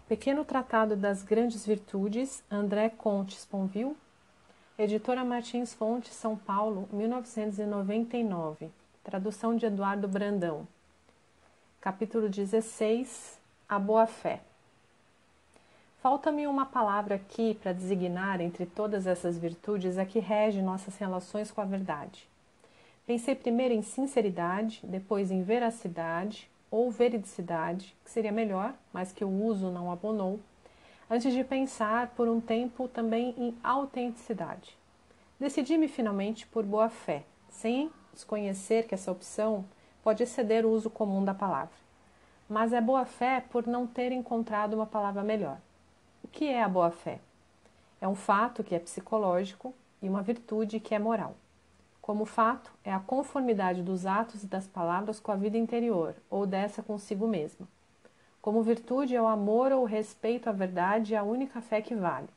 Pequeno Tratado das Grandes Virtudes, André Comte Sponville, Editora Martins Fontes, São Paulo, 1999. Tradução de Eduardo Brandão. Capítulo 16. A boa-fé. Falta-me uma palavra aqui para designar entre todas essas virtudes a que rege nossas relações com a verdade. Pensei primeiro em sinceridade, depois em veracidade ou veridicidade, que seria melhor, mas que o uso não abonou, antes de pensar por um tempo também em autenticidade. Decidi-me finalmente por boa-fé, sem desconhecer que essa opção pode exceder o uso comum da palavra. Mas é boa-fé por não ter encontrado uma palavra melhor. O que é a boa-fé? É um fato que é psicológico e uma virtude que é moral. Como fato, é a conformidade dos atos e das palavras com a vida interior, ou dessa consigo mesma. Como virtude, é o amor ou o respeito à verdade e a única fé que vale.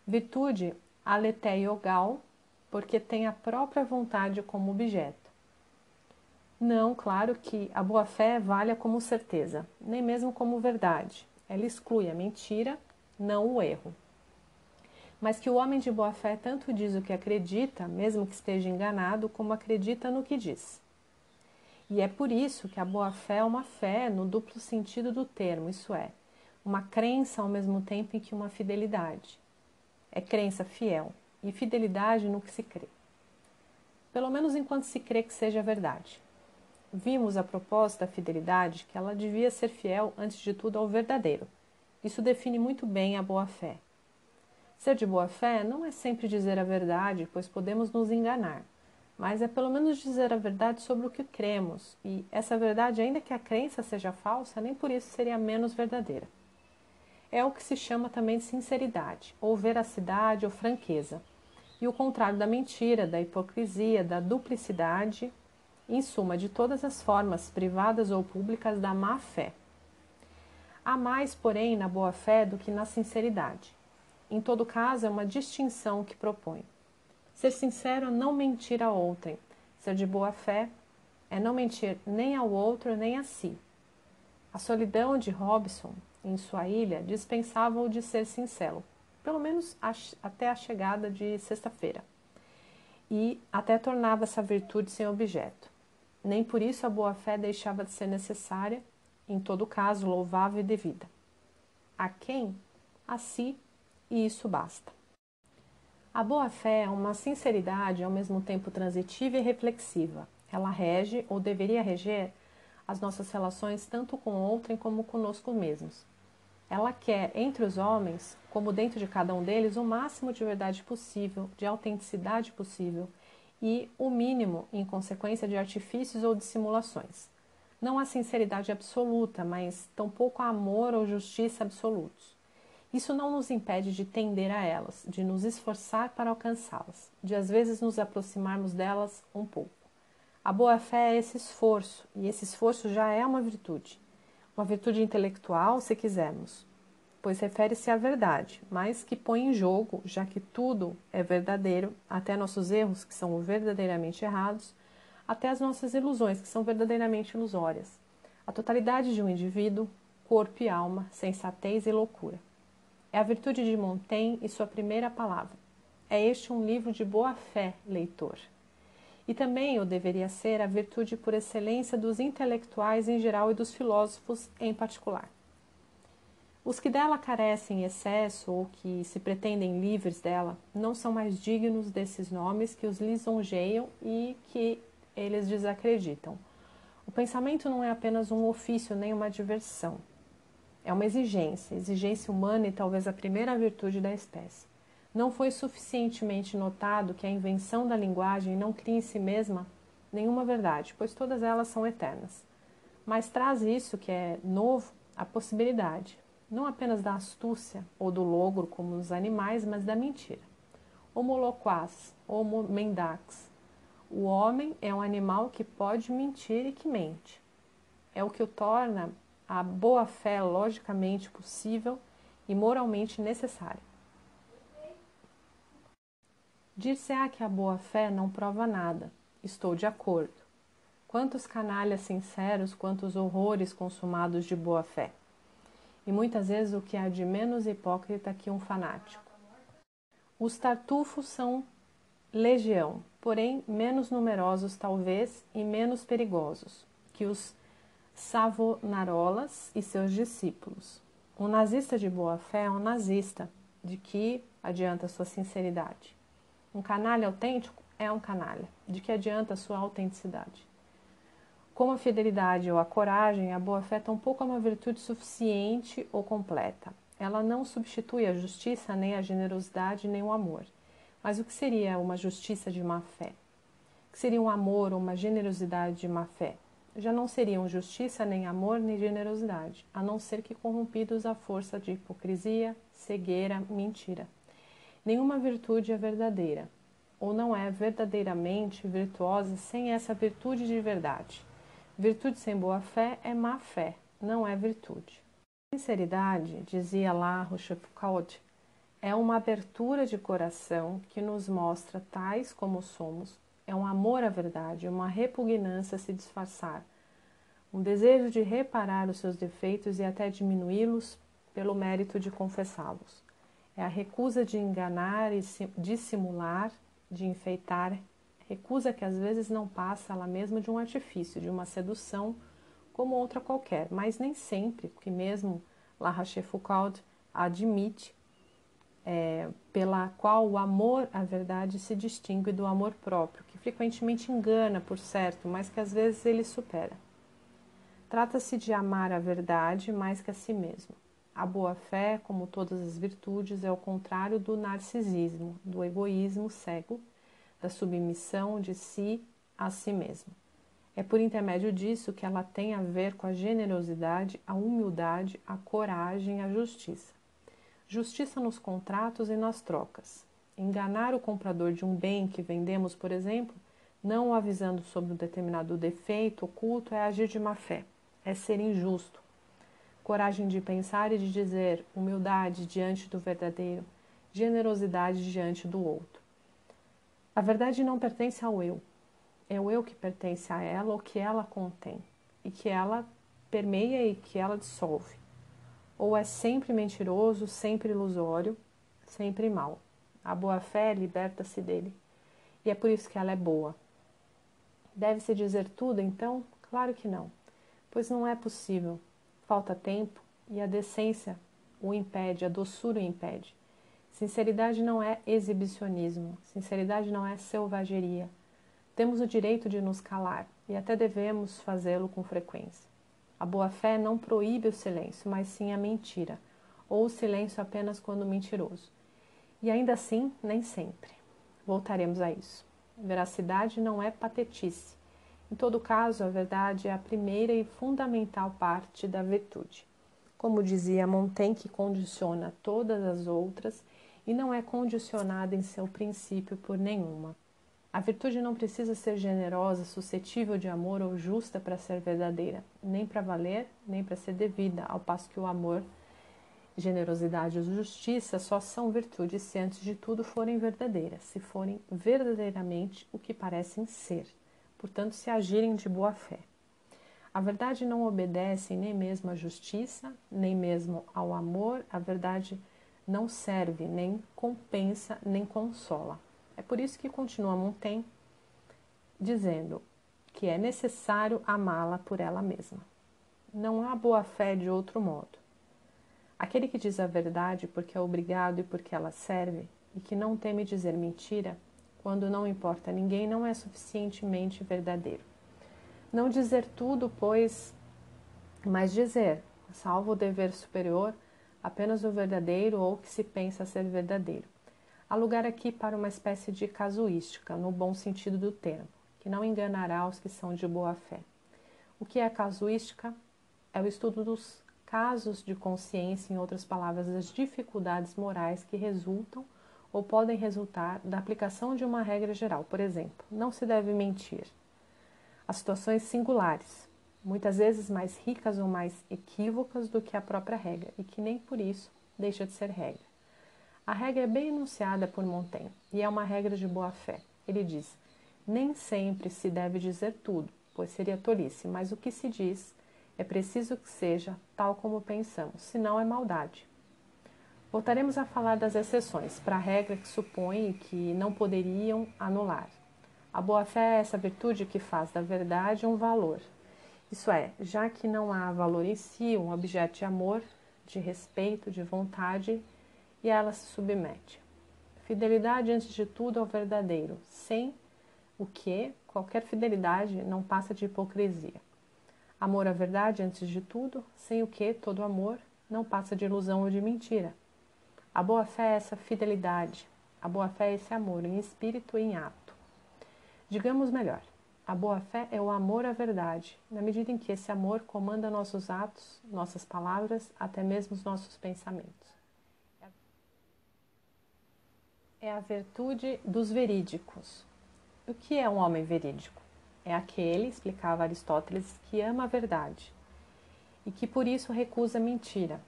Virtude, aletheiogal, porque tem a própria vontade como objeto. Não, claro que a boa-fé valha como certeza, nem mesmo como verdade. Ela exclui a mentira, não o erro. Mas que o homem de boa-fé tanto diz o que acredita, mesmo que esteja enganado, como acredita no que diz. E é por isso que a boa-fé é uma fé no duplo sentido do termo, isso é, uma crença ao mesmo tempo em que uma fidelidade. É crença fiel e fidelidade no que se crê. Pelo menos enquanto se crê que seja verdade. Vimos a propósito da fidelidade que ela devia ser fiel antes de tudo ao verdadeiro. Isso define muito bem a boa-fé. Ser de boa-fé não é sempre dizer a verdade, pois podemos nos enganar, mas é pelo menos dizer a verdade sobre o que cremos, e essa verdade, ainda que a crença seja falsa, nem por isso seria menos verdadeira. É o que se chama também de sinceridade, ou veracidade ou franqueza, e o contrário da mentira, da hipocrisia, da duplicidade, em suma, de todas as formas, privadas ou públicas, da má-fé. Há mais, porém, na boa-fé do que na sinceridade. Em todo caso, é uma distinção que propõe. Ser sincero é não mentir a outrem. Ser de boa-fé é não mentir nem ao outro nem a si. A solidão de Robson, em sua ilha, dispensava-o de ser sincero, pelo menos até a chegada de sexta-feira, e até tornava essa virtude sem objeto. Nem por isso a boa-fé deixava de ser necessária, em todo caso louvável e devida. A quem? A si, e isso basta. A boa-fé é uma sinceridade ao mesmo tempo transitiva e reflexiva. Ela rege, ou deveria reger, as nossas relações tanto com outrem como conosco mesmos. Ela quer, entre os homens, como dentro de cada um deles, o máximo de verdade possível, de autenticidade possível e o mínimo, em consequência, de artifícios ou dissimulações. Não há sinceridade absoluta, mas tampouco há amor ou justiça absolutos. Isso não nos impede de tender a elas, de nos esforçar para alcançá-las, de às vezes nos aproximarmos delas um pouco. A boa-fé é esse esforço, e esse esforço já é uma virtude intelectual, se quisermos, pois refere-se à verdade, mas que põe em jogo, já que tudo é verdadeiro, até nossos erros, que são verdadeiramente errados, até as nossas ilusões, que são verdadeiramente ilusórias, a totalidade de um indivíduo, corpo e alma, sensatez e loucura. É a virtude de Montaigne e sua primeira palavra. É este um livro de boa-fé, leitor. E também o deveria ser a virtude por excelência dos intelectuais em geral e dos filósofos em particular. Os que dela carecem em excesso ou que se pretendem livres dela não são mais dignos desses nomes que os lisonjeiam e que eles desacreditam. O pensamento não é apenas um ofício nem uma diversão. É uma exigência humana e talvez a primeira virtude da espécie. Não foi suficientemente notado que a invenção da linguagem não cria em si mesma nenhuma verdade, pois todas elas são eternas. Mas traz isso, que é novo, a possibilidade, não apenas da astúcia ou do logro como nos animais, mas da mentira. Homo loquaz, homo mendax. O homem é um animal que pode mentir e que mente. É o que o torna a boa-fé logicamente possível e moralmente necessária. Dir-se-á que a boa-fé não prova nada. Estou de acordo. Quantos canalhas sinceros, quantos horrores consumados de boa-fé. e muitas vezes o que há de menos hipócrita que um fanático. Os tartufos são legião, porém menos numerosos talvez e menos perigosos que os Savonarolas e seus discípulos. Um nazista de boa fé é um nazista. De que adianta sua sinceridade? Um canalha autêntico é um canalha. De que adianta sua autenticidade? Como a fidelidade ou a coragem, a boa-fé tampouco é uma virtude suficiente ou completa. Ela não substitui a justiça, nem a generosidade, nem o amor. Mas o que seria uma justiça de má-fé? O que seria um amor ou uma generosidade de má-fé? Já não seriam justiça, nem amor, nem generosidade, a não ser que corrompidos à força de hipocrisia, cegueira, mentira. Nenhuma virtude é verdadeira, ou não é verdadeiramente virtuosa sem essa virtude de verdade. Virtude sem boa-fé é má-fé, não é virtude. Sinceridade, dizia La Rochefoucauld, é uma abertura de coração que nos mostra tais como somos, é um amor à verdade, uma repugnância a se disfarçar, um desejo de reparar os seus defeitos e até diminuí-los pelo mérito de confessá-los. É a recusa de enganar e dissimular, de enfeitar, recusa que às vezes não passa ela mesma de um artifício, de uma sedução como outra qualquer, mas nem sempre, porque mesmo La Rochefoucauld admite, pela qual o amor à verdade se distingue do amor próprio, que frequentemente engana, por certo, mas que às vezes ele supera. Trata-se de amar a verdade mais que a si mesmo. A boa-fé, como todas as virtudes, é o contrário do narcisismo, do egoísmo cego, da submissão de si a si mesmo. É por intermédio disso que ela tem a ver com a generosidade, a humildade, a coragem, a justiça. Justiça nos contratos e nas trocas. Enganar o comprador de um bem que vendemos, por exemplo, não o avisando sobre um determinado defeito oculto, é agir de má fé, é ser injusto. Coragem de pensar e de dizer, humildade diante do verdadeiro, generosidade diante do outro. A verdade não pertence ao eu, é o eu que pertence a ela ou que ela contém, e que ela permeia e que ela dissolve. Ou é sempre mentiroso, sempre ilusório, sempre mau. A boa-fé liberta-se dele, e é por isso que ela é boa. Deve-se dizer tudo, então? Claro que não, pois não é possível. Falta tempo e a decência o impede, a doçura o impede. Sinceridade não é exibicionismo, sinceridade não é selvageria. Temos o direito de nos calar e até devemos fazê-lo com frequência. A boa-fé não proíbe o silêncio, mas sim a mentira, ou o silêncio apenas quando mentiroso. E ainda assim, nem sempre. Voltaremos a isso. Veracidade não é patetice. Em todo caso, a verdade é a primeira e fundamental parte da virtude. Como dizia Montaigne, que condiciona todas as outras e não é condicionada em seu princípio por nenhuma. A virtude não precisa ser generosa, suscetível de amor ou justa para ser verdadeira, nem para valer, nem para ser devida, ao passo que o amor, generosidade e justiça só são virtudes se antes de tudo forem verdadeiras, se forem verdadeiramente o que parecem ser, portanto se agirem de boa fé. A verdade não obedece nem mesmo à justiça, nem mesmo ao amor, a verdade não serve, nem compensa, nem consola. É por isso que continua Montaigne dizendo que é necessário amá-la por ela mesma. Não há boa-fé de outro modo. Aquele que diz a verdade porque é obrigado e porque ela serve, e que não teme dizer mentira, quando não importa a ninguém, não é suficientemente verdadeiro. Não dizer tudo, pois, mas dizer, salvo o dever superior, apenas o verdadeiro ou o que se pensa ser verdadeiro. Há lugar aqui para uma espécie de casuística, no bom sentido do termo, que não enganará os que são de boa fé. O que é casuística? É o estudo dos casos de consciência, em outras palavras, das dificuldades morais que resultam ou podem resultar da aplicação de uma regra geral. Por exemplo, não se deve mentir. Há situações singulares, muitas vezes mais ricas ou mais equívocas do que a própria regra, e que nem por isso deixa de ser regra. A regra é bem enunciada por Montaigne, e é uma regra de boa-fé. Ele diz, nem sempre se deve dizer tudo, pois seria tolice, mas o que se diz É preciso que seja tal como pensamos, senão é maldade. Voltaremos a falar das exceções, para a regra que supõe que não poderiam anular. A boa-fé é essa virtude que faz da verdade um valor. Isso é, já que não há valor em si, um objeto de amor, de respeito, de vontade, e ela se submete. Fidelidade antes de tudo ao verdadeiro, sem o que qualquer fidelidade não passa de hipocrisia. Amor à verdade antes de tudo, sem o que todo amor não passa de ilusão ou de mentira. A boa-fé é essa fidelidade, a boa-fé é esse amor em espírito e em ato. Digamos melhor, a boa-fé é o amor à verdade, na medida em que esse amor comanda nossos atos, nossas palavras, até mesmo os nossos pensamentos. É a virtude dos verídicos. O que é um homem verídico? É aquele, explicava Aristóteles, que ama a verdade e que por isso recusa mentira,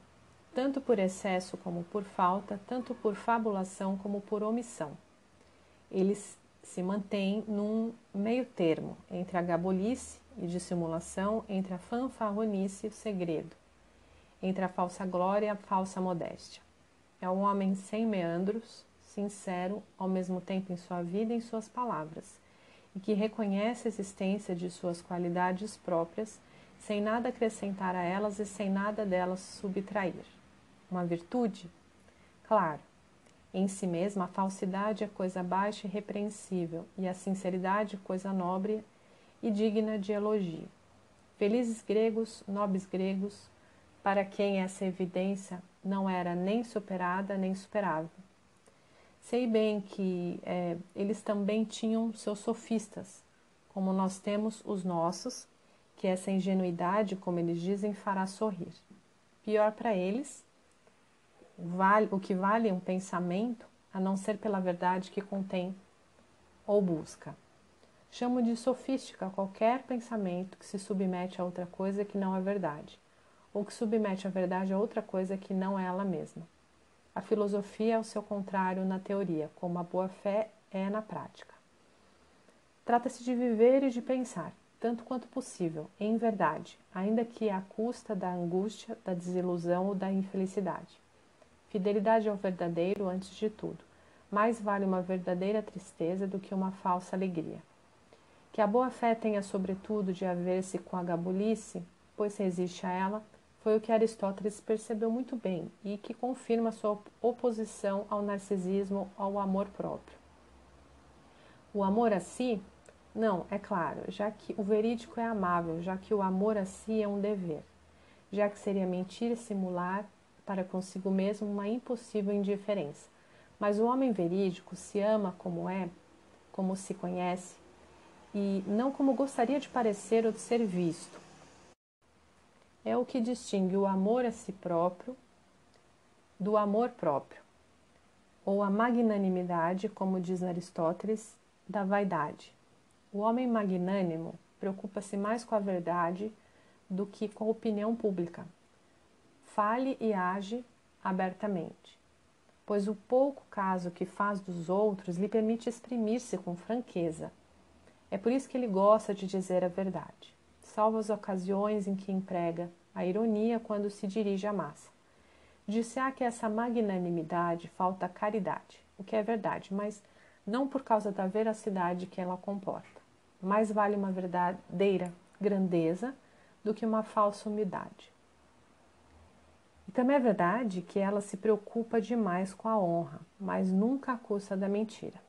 tanto por excesso como por falta, tanto por fabulação como por omissão. Eles se mantêm num meio termo entre a gabolice e dissimulação, entre a fanfarronice e o segredo, entre a falsa glória e a falsa modéstia. É um homem sem meandros, sincero, ao mesmo tempo em sua vida e em suas palavras, e que reconhece a existência de suas qualidades próprias, sem nada acrescentar a elas e sem nada delas subtrair. Uma virtude? Claro, em si mesma a falsidade é coisa baixa e repreensível, e a sinceridade coisa nobre e digna de elogio. Felizes gregos, nobres gregos, para quem essa evidência não era nem superada nem superável. Sei bem que eles também tinham seus sofistas, como nós temos os nossos, que essa ingenuidade, como eles dizem, fará sorrir. Pior para eles, o que vale um pensamento, a não ser pela verdade que contém ou busca. Chamo de sofística qualquer pensamento que se submete a outra coisa que não é verdade, ou que submete a verdade a outra coisa que não é ela mesma. A filosofia é o seu contrário na teoria, como a boa-fé é na prática. Trata-se de viver e de pensar, tanto quanto possível, em verdade, ainda que à custa da angústia, da desilusão ou da infelicidade. Fidelidade ao verdadeiro antes de tudo. Mais vale uma verdadeira tristeza do que uma falsa alegria. Que a boa-fé tenha sobretudo de haver-se com a gabulice, pois se resiste a ela, foi o que Aristóteles percebeu muito bem e que confirma sua oposição ao narcisismo, ao amor próprio. O amor a si? Não, é claro, já que o verídico é amável, já que o amor a si é um dever, já que seria mentir e simular para consigo mesmo uma impossível indiferença. Mas o homem verídico se ama como é, como se conhece, e não como gostaria de parecer ou de ser visto. É o que distingue o amor a si próprio do amor próprio, ou a magnanimidade, como diz Aristóteles, da vaidade. O homem magnânimo preocupa-se mais com a verdade do que com a opinião pública. Fale e age abertamente, pois o pouco caso que faz dos outros lhe permite exprimir-se com franqueza. É por isso que ele gosta de dizer a verdade, salvo as ocasiões em que emprega a ironia quando se dirige à massa. Disse-á que essa magnanimidade falta caridade, o que é verdade, mas não por causa da veracidade que ela comporta. Mais vale uma verdadeira grandeza do que uma falsa humildade. E também é verdade que ela se preocupa demais com a honra, mas nunca à custa da mentira.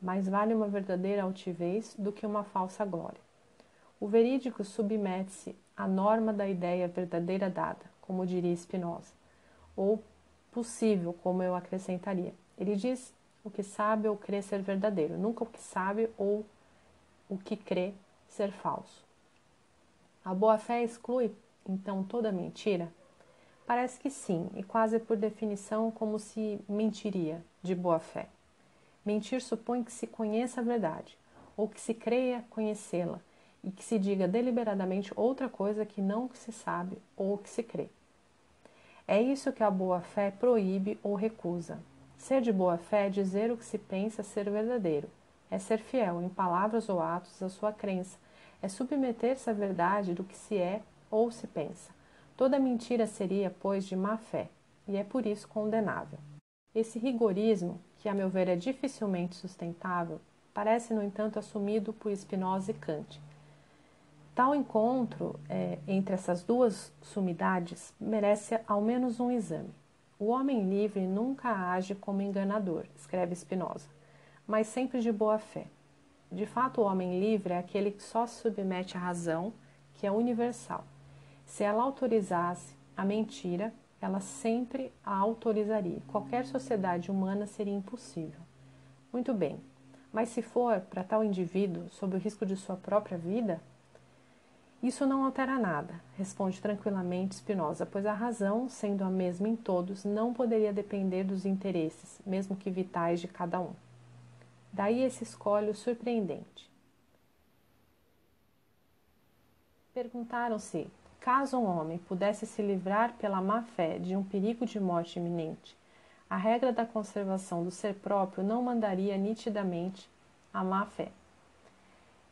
Mais vale uma verdadeira altivez do que uma falsa glória. O verídico submete-se à norma da ideia verdadeira dada, como diria Spinoza, ou possível, como eu acrescentaria. Ele diz o que sabe ou crê ser verdadeiro, nunca o que sabe ou o que crê ser falso. A boa-fé exclui, então, toda mentira? Parece que sim, e quase por definição como se mentiria de boa-fé. Mentir supõe que se conheça a verdade, ou que se creia conhecê-la, e que se diga deliberadamente outra coisa que não se sabe ou que se crê. É isso que a boa-fé proíbe ou recusa. Ser de boa-fé é dizer o que se pensa ser verdadeiro, é ser fiel em palavras ou atos à sua crença, é submeter-se à verdade do que se é ou se pensa. Toda mentira seria, pois, de má fé, e é por isso condenável. Esse rigorismo, que a meu ver é dificilmente sustentável, parece, no entanto, assumido por Spinoza e Kant. Tal encontro entre essas duas sumidades merece ao menos um exame. O homem livre nunca age como enganador, escreve Spinoza, mas sempre de boa fé. De fato, o homem livre é aquele que só se submete à razão, que é universal. Se ela autorizasse a mentira, ela sempre a autorizaria. Qualquer sociedade humana seria impossível. Muito bem, mas se for para tal indivíduo, sob o risco de sua própria vida, isso não altera nada, responde tranquilamente Spinoza, pois a razão, sendo a mesma em todos, não poderia depender dos interesses, mesmo que vitais, de cada um. Daí esse escolho surpreendente. Perguntaram-se, caso um homem pudesse se livrar pela má-fé de um perigo de morte iminente, a regra da conservação do ser próprio não mandaria nitidamente a má-fé.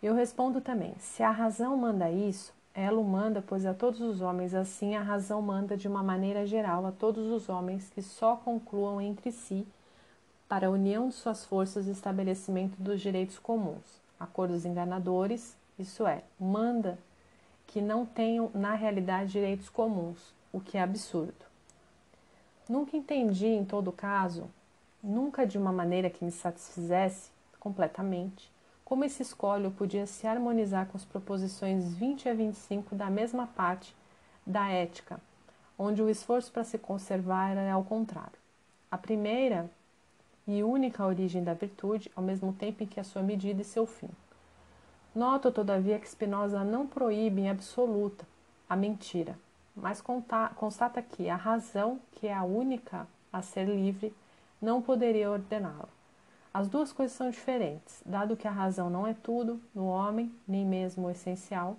Eu respondo também, se a razão manda isso, ela o manda, pois a todos os homens assim a razão manda de uma maneira geral a todos os homens que só concluam entre si para a união de suas forças e estabelecimento dos direitos comuns, acordos enganadores, isso é, manda que não tenham na realidade direitos comuns, o que é absurdo. Nunca entendi, em todo caso, nunca de uma maneira que me satisfizesse completamente, como esse escolho podia se harmonizar com as proposições 20 a 25 da mesma parte da Ética, onde o esforço para se conservar era ao contrário. A primeira e única origem da virtude, ao mesmo tempo em que a sua medida e seu fim. Noto, todavia, que Spinoza não proíbe em absoluta a mentira, mas constata que a razão, que é a única a ser livre, não poderia ordená-la. As duas coisas são diferentes, dado que a razão não é tudo no homem, nem mesmo o essencial.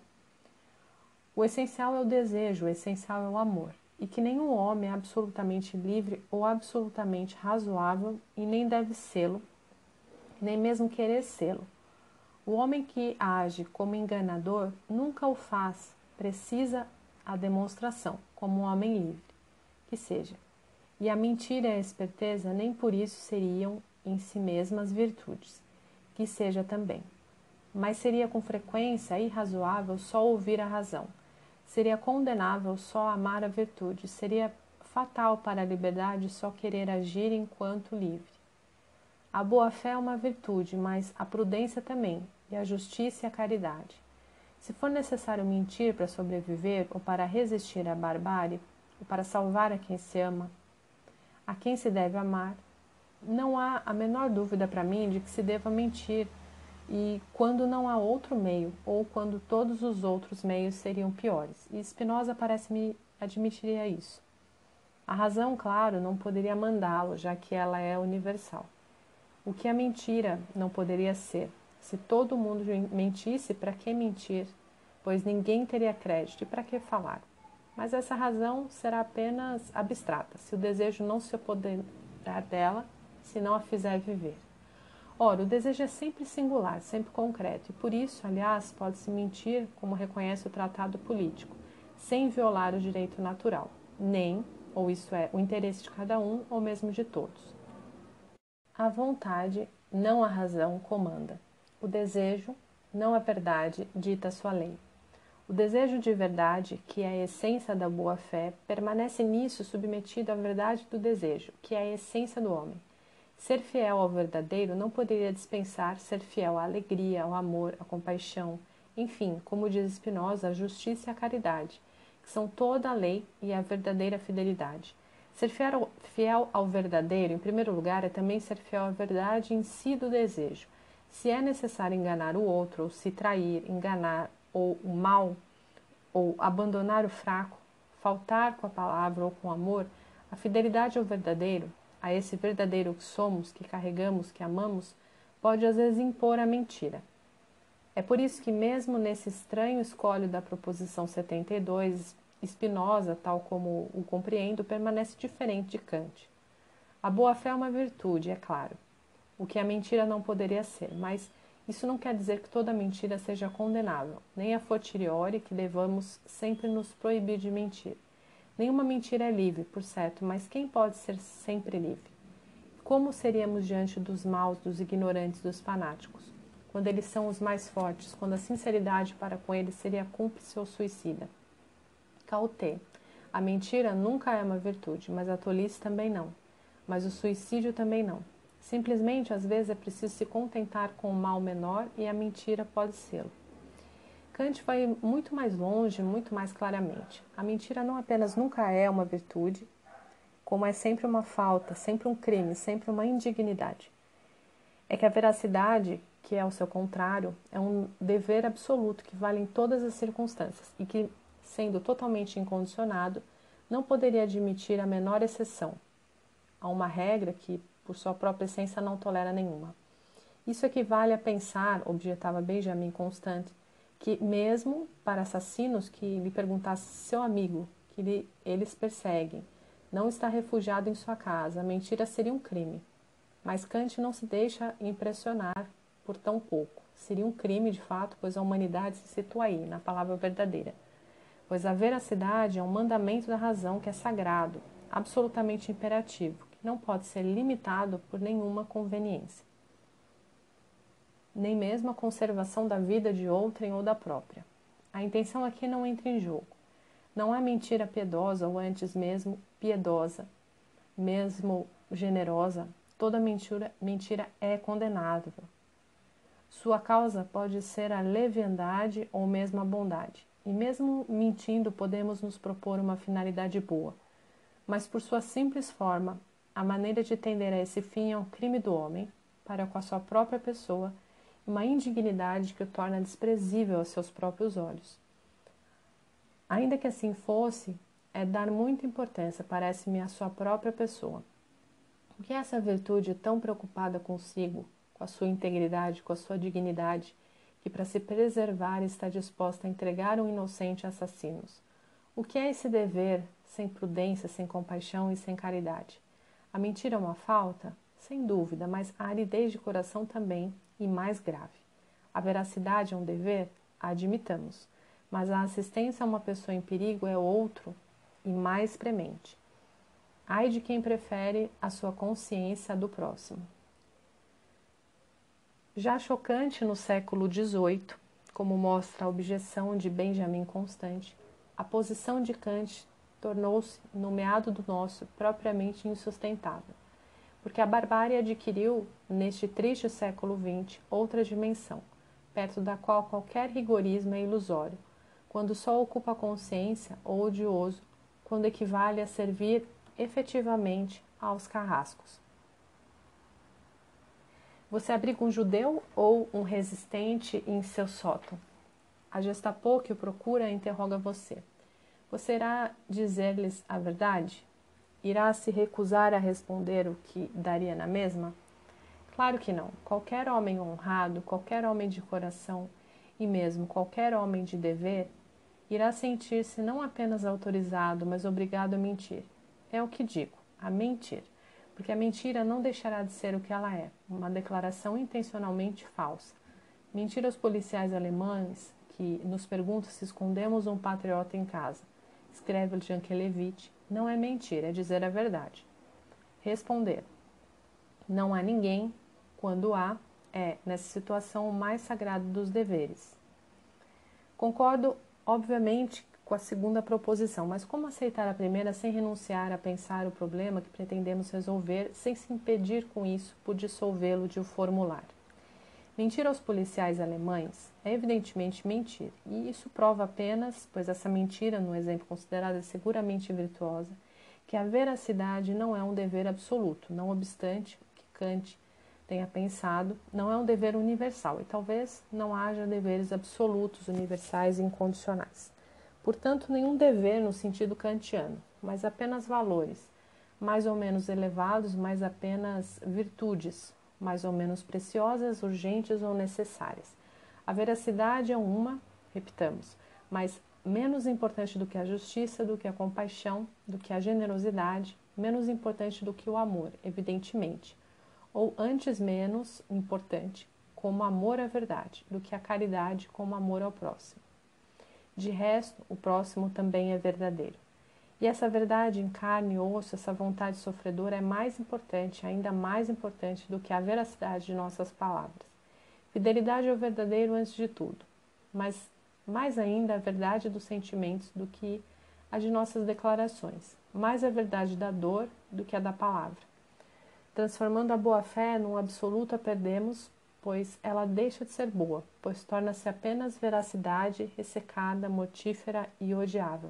O essencial é o desejo, o essencial é o amor, e que nenhum homem é absolutamente livre ou absolutamente razoável e nem deve sê-lo, nem mesmo querer sê-lo. O homem que age como enganador nunca o faz, precisa a demonstração, como um homem livre, que seja. E a mentira e a esperteza nem por isso seriam em si mesmas virtudes, que seja também. Mas seria com frequência irrazoável só ouvir a razão. Seria condenável só amar a virtude. Seria fatal para a liberdade só querer agir enquanto livre. A boa-fé é uma virtude, mas a prudência também, e a justiça e a caridade. Se for necessário mentir para sobreviver, ou para resistir à barbárie, ou para salvar a quem se ama, a quem se deve amar, não há a menor dúvida para mim de que se deva mentir, e quando não há outro meio, ou quando todos os outros meios seriam piores. E Spinoza parece-me admitiria isso. A razão, claro, não poderia mandá-lo, já que ela é universal. O que a mentira não poderia ser? Se todo mundo mentisse, para que mentir? Pois ninguém teria crédito, e para que falar? Mas essa razão será apenas abstrata, se o desejo não se apoderar dela, se não a fizer viver. Ora, o desejo é sempre singular, sempre concreto, e por isso, aliás, pode-se mentir, como reconhece o tratado político, sem violar o direito natural, nem, ou isso é, o interesse de cada um, ou mesmo de todos. A vontade, não a razão, comanda. O desejo, não a verdade, dita sua lei. O desejo de verdade, que é a essência da boa-fé, permanece nisso submetido à verdade do desejo, que é a essência do homem. Ser fiel ao verdadeiro não poderia dispensar ser fiel à alegria, ao amor, à compaixão, enfim, como diz Spinoza, a justiça e a caridade, que são toda a lei e a verdadeira fidelidade. Ser fiel ao verdadeiro, em primeiro lugar, é também ser fiel à verdade em si do desejo. Se é necessário enganar o outro, ou se trair, enganar, ou o mal, ou abandonar o fraco, faltar com a palavra ou com o amor, a fidelidade ao verdadeiro, a esse verdadeiro que somos, que carregamos, que amamos, pode às vezes impor a mentira. É por isso que mesmo nesse estranho escolho da proposição 72, Spinoza, tal como o compreendo, permanece diferente de Kant. A boa-fé é uma virtude, é claro, o que a mentira não poderia ser, mas Isso não quer dizer que toda mentira seja condenável, nem a fortiori que devamos sempre nos proibir de mentir. Nenhuma mentira é livre, por certo, mas quem pode ser sempre livre? Como seríamos diante dos maus, dos ignorantes, dos fanáticos? Quando eles são os mais fortes, quando a sinceridade para com eles seria cúmplice ou suicida? Cautê. A mentira nunca é uma virtude, mas a tolice também não. Mas o suicídio também não. Simplesmente, às vezes, é preciso se contentar com o mal menor e a mentira pode ser. Kant vai muito mais longe, muito mais claramente. A mentira não apenas nunca é uma virtude, como é sempre uma falta, sempre um crime, sempre uma indignidade. É que a veracidade, que é o seu contrário, é um dever absoluto que vale em todas as circunstâncias e que, sendo totalmente incondicionado, não poderia admitir a menor exceção a uma regra que, por sua própria essência, não tolera nenhuma. Isso equivale a pensar, objetava Benjamin Constant, que mesmo para assassinos que lhe perguntasse seu amigo, que eles perseguem, não está refugiado em sua casa, a mentira seria um crime. Mas Kant não se deixa impressionar por tão pouco. Seria um crime, de fato, pois a humanidade se situa aí, na palavra verdadeira. Pois a veracidade é um mandamento da razão que é sagrado, absolutamente imperativo, que não pode ser limitado por nenhuma conveniência, nem mesmo a conservação da vida de outrem ou da própria. A intenção aqui não entra em jogo. Não há mentira piedosa ou antes mesmo piedosa, mesmo generosa. Toda mentira é condenável. Sua causa pode ser a leviandade ou mesmo a bondade. E mesmo mentindo podemos nos propor uma finalidade boa. Mas por sua simples forma, a maneira de tender a esse fim é um crime do homem, para com a sua própria pessoa, uma indignidade que o torna desprezível aos seus próprios olhos. Ainda que assim fosse, é dar muita importância, parece-me, à sua própria pessoa. O que é essa virtude tão preocupada consigo, com a sua integridade, com a sua dignidade, que para se preservar está disposta a entregar um inocente a assassinos? O que é esse dever sem prudência, sem compaixão e sem caridade? A mentira é uma falta? Sem dúvida, mas a aridez de coração também, e mais grave. A veracidade é um dever? A admitamos, mas a assistência a uma pessoa em perigo é outro e mais premente. Ai de quem prefere a sua consciência do próximo. Já chocante no século XVIII, como mostra a objeção de Benjamin Constant, a posição de Kant tornou-se, no meado do nosso, propriamente insustentável, porque a barbárie adquiriu, neste triste século XX, outra dimensão, perto da qual qualquer rigorismo é ilusório, quando só ocupa a consciência ou odioso, quando equivale a servir efetivamente aos carrascos. Você abriga um judeu ou um resistente em seu sótão? A Gestapo que o procura interroga você. Você irá dizer-lhes a verdade? Irá se recusar a responder o que daria na mesma? Claro que não. Qualquer homem honrado, qualquer homem de coração e mesmo qualquer homem de dever irá sentir-se não apenas autorizado, mas obrigado a mentir. É o que digo, a mentir. Porque a mentira não deixará de ser o que ela é, uma declaração intencionalmente falsa. Mentir aos policiais alemães que nos perguntam se escondemos um patriota em casa, escreve Jankelevich, não é mentir, é dizer a verdade. Responder, não há ninguém, quando há, é, nessa situação, o mais sagrado dos deveres. Concordo, obviamente, com a segunda proposição, mas como aceitar a primeira sem renunciar a pensar o problema que pretendemos resolver, sem se impedir com isso por dissolvê-lo de o formular? Mentir aos policiais alemães é evidentemente mentir, e isso prova apenas, pois essa mentira, no exemplo considerado seguramente virtuosa, que a veracidade não é um dever absoluto, não obstante o que Kant tenha pensado, não é um dever universal, e talvez não haja deveres absolutos, universais e incondicionais. Portanto, nenhum dever no sentido kantiano, mas apenas valores, mais ou menos elevados, mas apenas virtudes, mais ou menos preciosas, urgentes ou necessárias. A veracidade é uma, repitamos, mas menos importante do que a justiça, do que a compaixão, do que a generosidade, menos importante do que o amor, evidentemente, ou antes menos importante, como amor à verdade, do que a caridade como amor ao próximo. De resto, o próximo também é verdadeiro. E essa verdade em carne e osso, essa vontade sofredora é mais importante, ainda mais importante do que a veracidade de nossas palavras. Fidelidade ao verdadeiro antes de tudo, mas mais ainda a verdade dos sentimentos do que a de nossas declarações, mais a verdade da dor do que a da palavra. Transformando a boa-fé num absoluto a perdemos, pois ela deixa de ser boa, pois torna-se apenas veracidade ressecada, mortífera e odiável.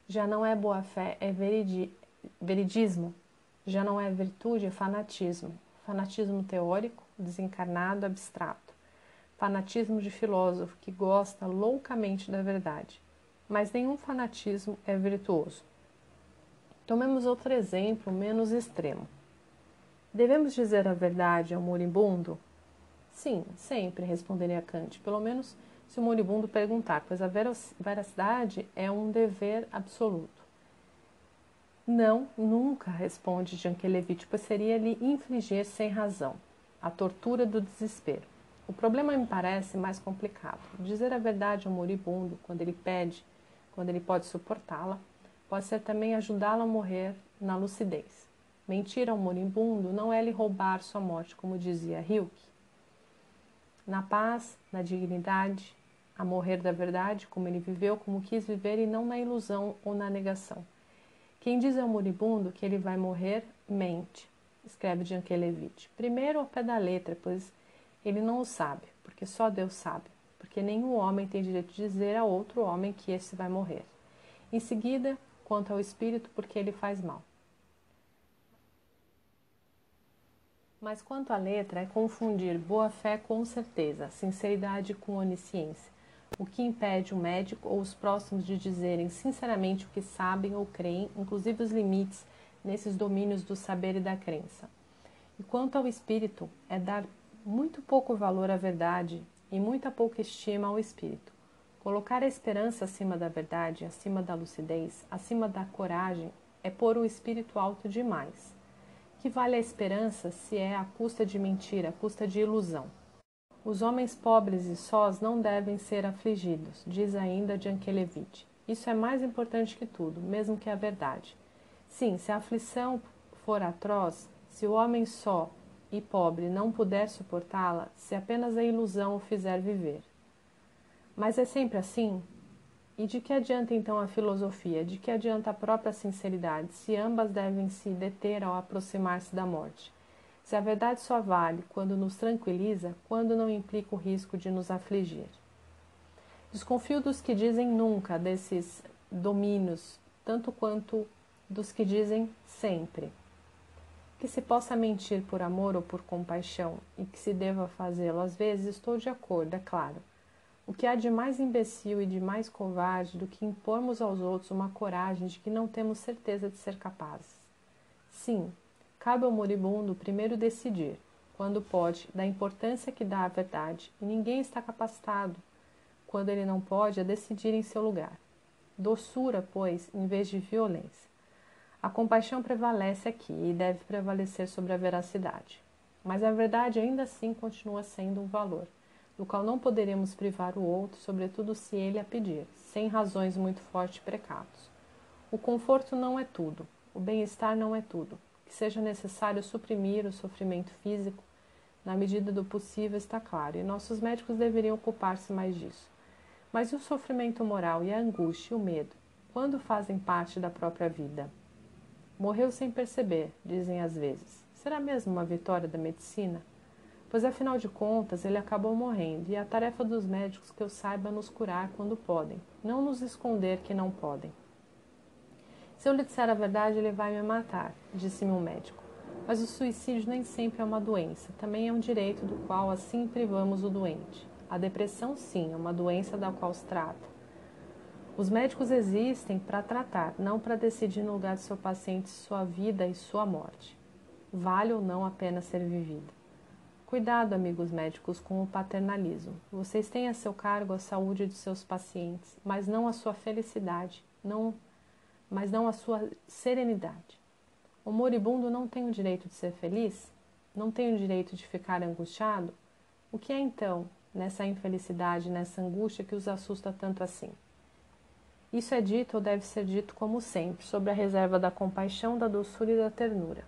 Já não é boa-fé, é veridismo. Já não é virtude, é fanatismo. Fanatismo teórico, desencarnado, abstrato. Fanatismo de filósofo que gosta loucamente da verdade. Mas nenhum fanatismo é virtuoso. Tomemos outro exemplo menos extremo. Devemos dizer a verdade ao moribundo? Sim, sempre, responderia Kant, pelo menos se o moribundo perguntar, pois a veracidade é um dever absoluto. Não, nunca, responde Jankelevich, pois seria lhe infligir sem razão a tortura do desespero. O problema me parece mais complicado. Dizer a verdade ao moribundo, quando ele pede, quando ele pode suportá-la, pode ser também ajudá-lo a morrer na lucidez. Mentir ao moribundo não é lhe roubar sua morte, como dizia Rilke. Na paz, na dignidade, a morrer da verdade, como ele viveu, como quis viver, e não na ilusão ou na negação. Quem diz ao moribundo que ele vai morrer, mente, escreve Jankelevich. Primeiro ao pé da letra, pois ele não o sabe, porque só Deus sabe, porque nenhum homem tem direito de dizer a outro homem que esse vai morrer. Em seguida, quanto ao espírito, porque ele faz mal. Mas quanto à letra, é confundir boa-fé com certeza, sinceridade com onisciência, o que impede o médico ou os próximos de dizerem sinceramente o que sabem ou creem, inclusive os limites nesses domínios do saber e da crença. E quanto ao espírito, é dar muito pouco valor à verdade e muita pouca estima ao espírito. Colocar a esperança acima da verdade, acima da lucidez, acima da coragem, é pôr o espírito alto demais. Que vale a esperança se é à custa de mentira, à custa de ilusão? Os homens pobres e sós não devem ser afligidos, diz ainda Jankelevich. Isso é mais importante que tudo, mesmo que a verdade. Sim, se a aflição for atroz, se o homem só e pobre não puder suportá-la, se apenas a ilusão o fizer viver. Mas é sempre assim? E de que adianta então a filosofia? De que adianta a própria sinceridade, se ambas devem se deter ao aproximar-se da morte? Se a verdade só vale quando nos tranquiliza, quando não implica o risco de nos afligir. Desconfio dos que dizem nunca desses domínios, tanto quanto dos que dizem sempre. Que se possa mentir por amor ou por compaixão, e que se deva fazê-lo às vezes, estou de acordo, é claro. O que há de mais imbecil e de mais covarde do que impormos aos outros uma coragem de que não temos certeza de ser capazes? Sim, cabe ao moribundo primeiro decidir, quando pode, da importância que dá à verdade, e ninguém está capacitado, quando ele não pode, a decidir em seu lugar. Doçura, pois, em vez de violência. A compaixão prevalece aqui e deve prevalecer sobre a veracidade. Mas a verdade ainda assim continua sendo um valor, do qual não poderemos privar o outro, sobretudo se ele a pedir, sem razões muito fortes e precatos. O conforto não é tudo, o bem-estar não é tudo. Que seja necessário suprimir o sofrimento físico, na medida do possível, está claro, e nossos médicos deveriam ocupar-se mais disso. Mas e o sofrimento moral e a angústia e o medo, quando fazem parte da própria vida? Morreu sem perceber, dizem às vezes. Será mesmo uma vitória da medicina? Pois afinal de contas ele acabou morrendo, e é a tarefa dos médicos que eu saiba nos curar quando podem, não nos esconder que não podem. Se eu lhe disser a verdade, ele vai me matar, disse-me um médico. Mas o suicídio nem sempre é uma doença, também é um direito do qual assim privamos o doente. A depressão, sim, é uma doença da qual se trata. Os médicos existem para tratar, não para decidir no lugar do seu paciente sua vida e sua morte. Vale ou não a pena ser vivida. Cuidado, amigos médicos, com o paternalismo. Vocês têm a seu cargo a saúde de seus pacientes, mas não a sua felicidade, mas não a sua serenidade. O moribundo não tem o direito de ser feliz? Não tenho o direito de ficar angustiado? O que é então, nessa infelicidade, nessa angústia que os assusta tanto assim? Isso é dito ou deve ser dito como sempre, sob a reserva da compaixão, da doçura e da ternura.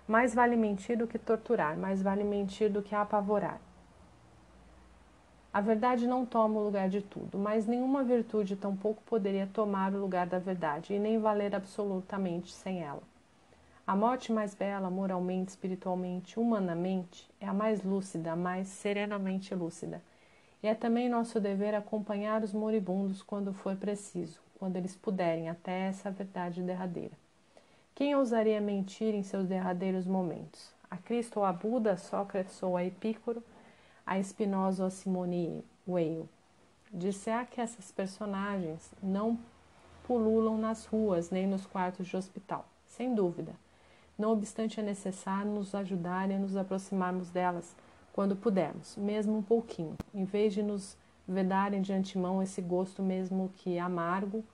Mais vale mentir do que torturar, mais vale mentir do que apavorar. A verdade não toma o lugar de tudo, mas nenhuma virtude tampouco poderia tomar o lugar da verdade, e nem valer absolutamente sem ela. A morte mais bela, moralmente, espiritualmente, humanamente, é a mais lúcida, a mais serenamente lúcida. E é também nosso dever acompanhar os moribundos quando for preciso, quando eles puderem, até essa verdade derradeira. Quem ousaria mentir em seus derradeiros momentos? A Cristo ou a Buda, a Sócrates ou a Epícoro, a Spinoza ou a Simone Weil? Dir-se-á que essas personagens não pululam nas ruas nem nos quartos de hospital, sem dúvida. Não obstante, é necessário nos ajudar e nos aproximarmos delas quando pudermos, mesmo um pouquinho, em vez de nos vedarem de antemão esse gosto mesmo que amargo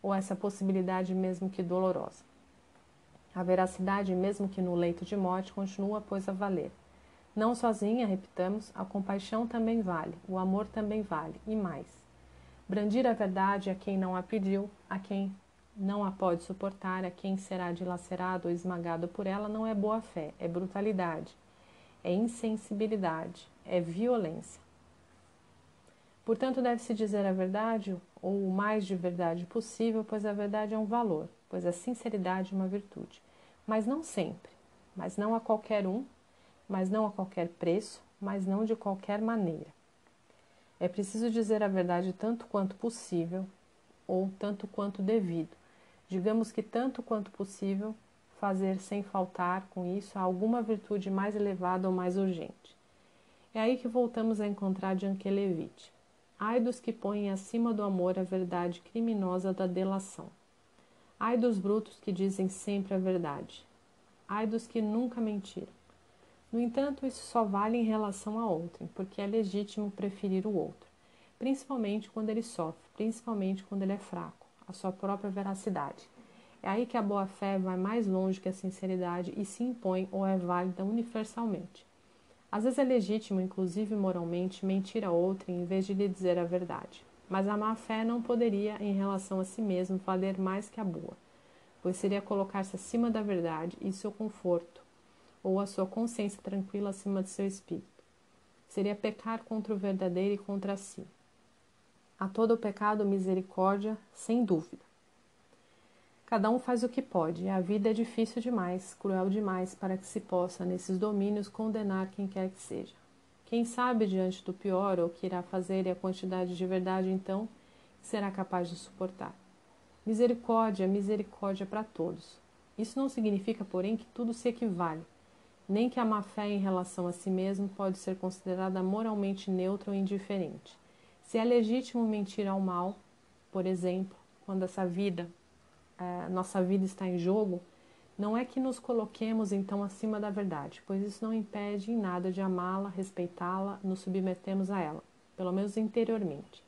ou essa possibilidade mesmo que dolorosa. A veracidade, mesmo que no leito de morte, continua, pois, a valer. Não sozinha, repitamos, a compaixão também vale, o amor também vale, e mais. Brandir a verdade a quem não a pediu, a quem não a pode suportar, a quem será dilacerado ou esmagado por ela, não é boa-fé, é brutalidade, é insensibilidade, é violência. Portanto, deve-se dizer a verdade, ou o mais de verdade possível, pois a verdade é um valor, pois a sinceridade é uma virtude. Mas não sempre, mas não a qualquer um, mas não a qualquer preço, mas não de qualquer maneira. É preciso dizer a verdade tanto quanto possível, ou tanto quanto devido. Digamos que tanto quanto possível, fazer sem faltar, com isso, a alguma virtude mais elevada ou mais urgente. É aí que voltamos a encontrar Jankelevich. Ai dos que põem acima do amor a verdade criminosa da delação. Ai dos brutos que dizem sempre a verdade. Ai dos que nunca mentiram. No entanto, isso só vale em relação a outrem, porque é legítimo preferir o outro, principalmente quando ele sofre, principalmente quando ele é fraco, a sua própria veracidade. É aí que a boa-fé vai mais longe que a sinceridade e se impõe ou é válida universalmente. Às vezes é legítimo, inclusive moralmente, mentir a outrem em vez de lhe dizer a verdade. Mas a má-fé não poderia, em relação a si mesmo, valer mais que a boa, pois seria colocar-se acima da verdade e seu conforto, ou a sua consciência tranquila acima de seu espírito. Seria pecar contra o verdadeiro e contra si. A todo o pecado misericórdia, sem dúvida. Cada um faz o que pode, e a vida é difícil demais, cruel demais, para que se possa, nesses domínios, condenar quem quer que seja. Quem sabe, diante do pior, o que irá fazer e a quantidade de verdade, então, que será capaz de suportar. Misericórdia, misericórdia para todos. Isso não significa, porém, que tudo se equivale, nem que a má-fé em relação a si mesmo pode ser considerada moralmente neutra ou indiferente. Se é legítimo mentir ao mal, por exemplo, quando nossa vida está em jogo, não é que nos coloquemos então acima da verdade, pois isso não impede em nada de amá-la, respeitá-la, nos submetemos a ela, pelo menos interiormente.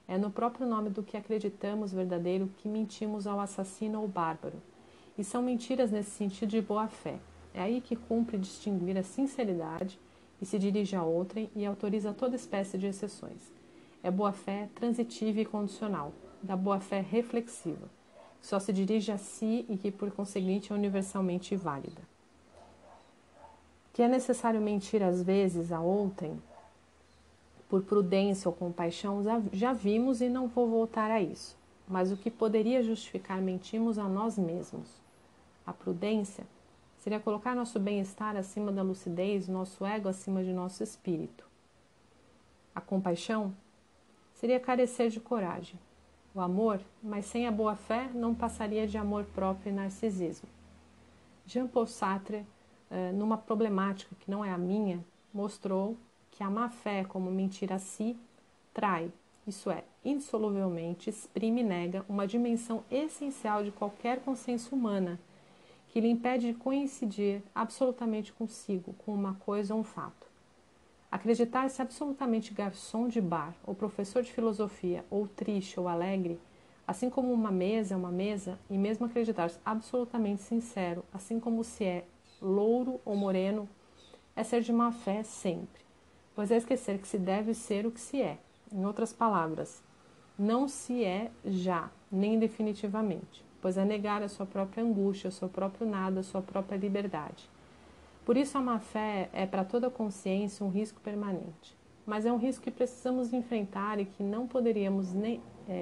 É no próprio nome do que acreditamos verdadeiro que mentimos ao assassino ou bárbaro. E são mentiras nesse sentido de boa-fé. É aí que cumpre distinguir a sinceridade e se dirige a outrem e autoriza toda espécie de exceções. É boa-fé transitiva e condicional, da boa-fé reflexiva, que só se dirige a si e que, por conseguinte, é universalmente válida. Que é necessário mentir às vezes a outrem, por prudência ou compaixão, já vimos e não vou voltar a isso. Mas o que poderia justificar mentimos a nós mesmos? A prudência seria colocar nosso bem-estar acima da lucidez, nosso ego acima de nosso espírito. A compaixão seria carecer de coragem. O amor, mas sem a boa-fé, não passaria de amor próprio e narcisismo. Jean-Paul Sartre, numa problemática que não é a minha, mostrou que a má-fé, como mentir a si, trai, isso é, insoluvelmente exprime e nega uma dimensão essencial de qualquer consciência humana, que lhe impede de coincidir absolutamente consigo, com uma coisa ou um fato. Acreditar-se absolutamente garçom de bar, ou professor de filosofia, ou triste ou alegre, assim como uma mesa é uma mesa, e mesmo acreditar-se absolutamente sincero, assim como se é louro ou moreno, é ser de má fé sempre, pois é esquecer que se deve ser o que se é. Em outras palavras, não se é já, nem definitivamente, pois é negar a sua própria angústia, o seu próprio nada, a sua própria liberdade. Por isso a má fé é para toda consciência um risco permanente, mas é um risco que precisamos enfrentar e que não poderíamos,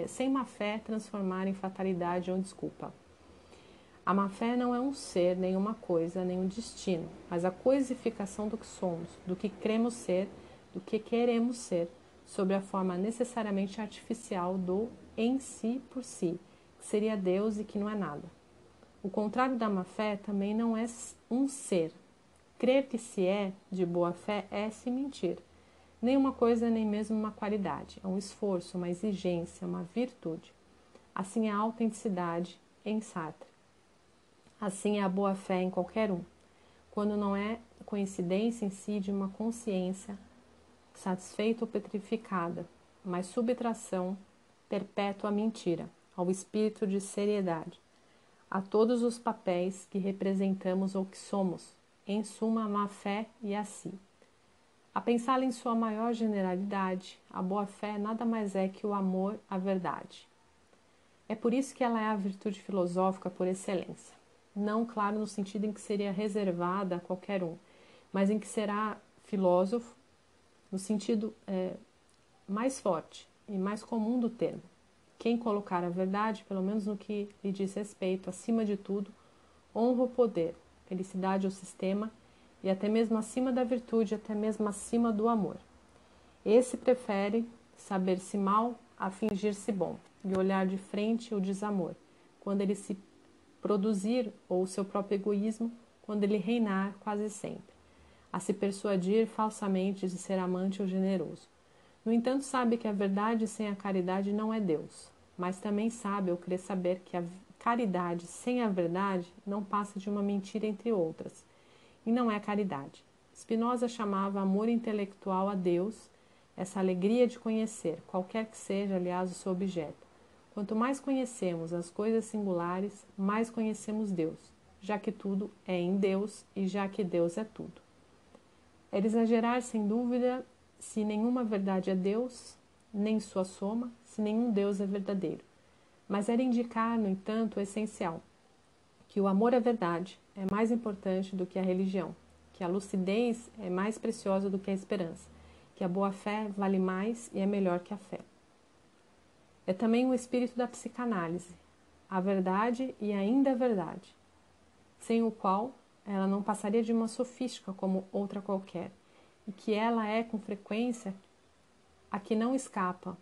sem má fé, transformar em fatalidade ou desculpa. A má fé não é um ser, nem uma coisa, nem um destino, mas a coisificação do que somos, do que cremos ser, do que queremos ser, sob a forma necessariamente artificial do em si por si, que seria Deus e que não é nada. O contrário da má fé também não é um ser. Crer que se é de boa fé é se mentir. Nem uma coisa, nem mesmo uma qualidade. É um esforço, uma exigência, uma virtude. Assim é a autenticidade em Sartre. Assim é a boa fé em qualquer um, quando não é coincidência em si de uma consciência satisfeita ou petrificada, mas subtração perpétua à mentira, ao espírito de seriedade, a todos os papéis que representamos ou que somos, em suma, a má fé e a si. A pensá-la em sua maior generalidade, a boa fé nada mais é que o amor à verdade. É por isso que ela é a virtude filosófica por excelência. Não, claro, no sentido em que seria reservada a qualquer um, mas em que será filósofo no sentido mais forte e mais comum do termo. Quem colocar a verdade, pelo menos no que lhe diz respeito, acima de tudo, honra o poder, felicidade ao sistema e até mesmo acima da virtude, até mesmo acima do amor. Esse prefere saber-se mal a fingir-se bom e olhar de frente o desamor, quando ele se produzir, ou o seu próprio egoísmo, quando ele reinar quase sempre, a se persuadir falsamente de ser amante ou generoso. No entanto, sabe que a verdade sem a caridade não é Deus, mas também sabe ou crê saber que a caridade sem a verdade não passa de uma mentira entre outras, e não é caridade. Spinoza chamava amor intelectual a Deus, essa alegria de conhecer, qualquer que seja, aliás, o seu objeto. Quanto mais conhecemos as coisas singulares, mais conhecemos Deus, já que tudo é em Deus e já que Deus é tudo. Era exagerar, sem dúvida, se nenhuma verdade é Deus, nem sua soma, se nenhum Deus é verdadeiro. Mas era indicar, no entanto, o essencial, que o amor à verdade é mais importante do que a religião, que a lucidez é mais preciosa do que a esperança, que a boa-fé vale mais e é melhor que a fé. É também o espírito da psicanálise, a verdade e ainda a verdade, sem o qual ela não passaria de uma sofística como outra qualquer, e que ela é, com frequência, a que não escapa,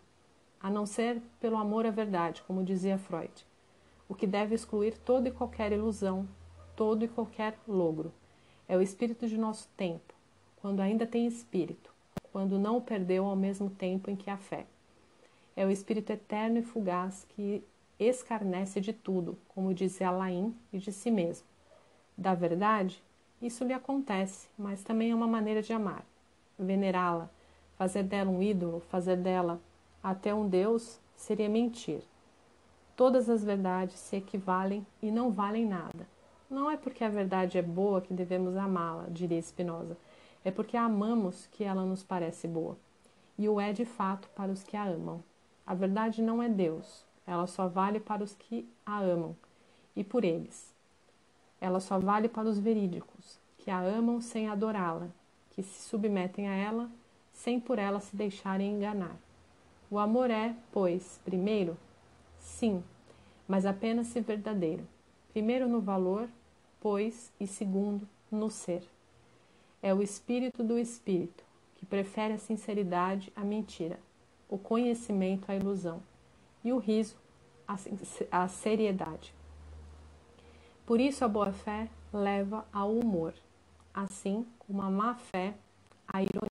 a não ser pelo amor à verdade, como dizia Freud, o que deve excluir toda e qualquer ilusão, todo e qualquer logro. É o espírito de nosso tempo, quando ainda tem espírito, quando não o perdeu ao mesmo tempo em que a fé. É o espírito eterno e fugaz que escarnece de tudo, como dizia Alain, e de si mesmo. Da verdade, isso lhe acontece, mas também é uma maneira de amar. Venerá-la, fazer dela um ídolo, fazer dela até um Deus, seria mentir. Todas as verdades se equivalem e não valem nada. Não é porque a verdade é boa que devemos amá-la, diria Spinoza. É porque a amamos que ela nos parece boa. E o é de fato para os que a amam. A verdade não é Deus. Ela só vale para os que a amam e por eles. Ela só vale para os verídicos, que a amam sem adorá-la, que se submetem a ela sem por ela se deixarem enganar. O amor é, pois, primeiro, sim, mas apenas se verdadeiro. Primeiro no valor, pois, e segundo, no ser. É o espírito do espírito, que prefere a sinceridade à mentira, o conhecimento à ilusão, e o riso à seriedade. Por isso a boa-fé leva ao humor, assim como a má-fé à ironia.